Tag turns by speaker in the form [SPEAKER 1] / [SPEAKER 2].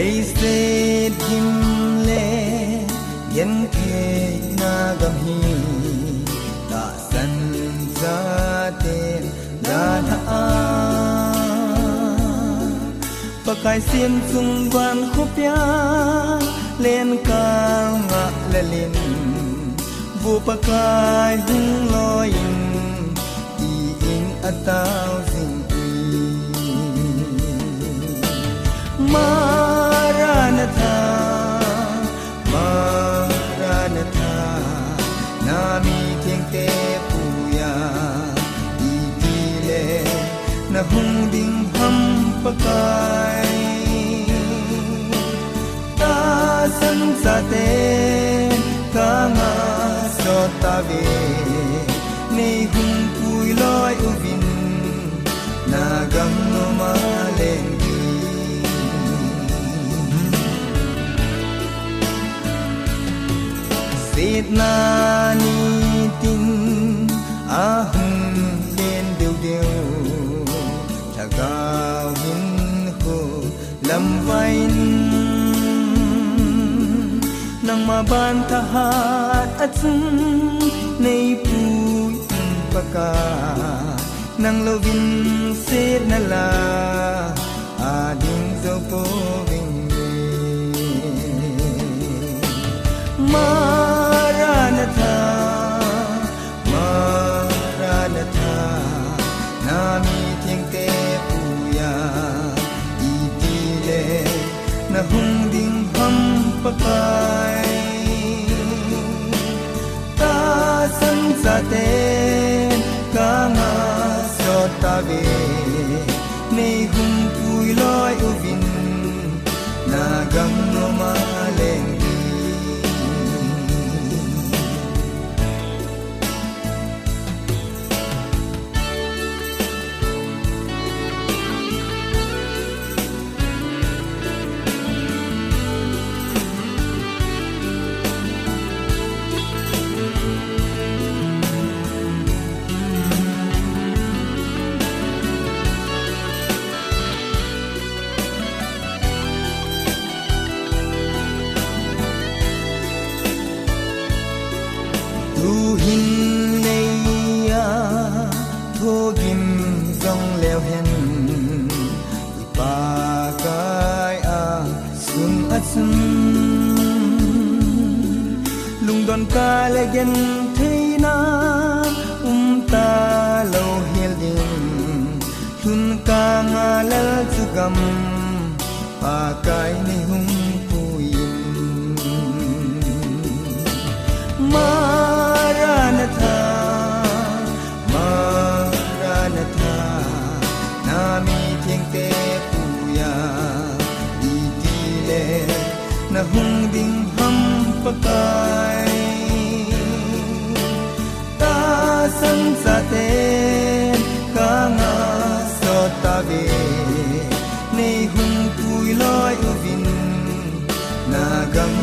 [SPEAKER 1] se dim le yen ke na gam hi ta san za te da tha a pakai sim sung van khopya len ka nga le lin vu pakai hung loin i in atao sing Maranatha, Maranatha, Nami Tiengte Puya, Itile, Nahung Ding Ham Pakai, Ta San Sate, Kanga Sotave, Nei Hung Pui Loi Uvin, Nagam no Malen. Sét na ni tin ahung lên đều đều thà cao hin hồ lâm vai nang ma ban tha hat atsun nei pui paka nang lovin sét na la ading zo po ving Maranatha, Maranatha, Nami Tiengte Puya, Itile, Nahung Ding Ham Pakai, Ta San Sate, Kanga Sotave, Nei Hung Pui Loi Uvin, Nagam no Maleng. Tu hin nei ya tho gim zong leo hen ipa kai a sun atsun lung don ka le gen theina ta lo hel din thun ka nga lal chu gam pa kai ni hung puin Maranatha, Maranatha, Nami Tiengte Puya, Itile, Nahung Ding Ham Pakai, Ta San Sate, Kanga Sotave, Nei Hung Pui Loi Uvin, Nagam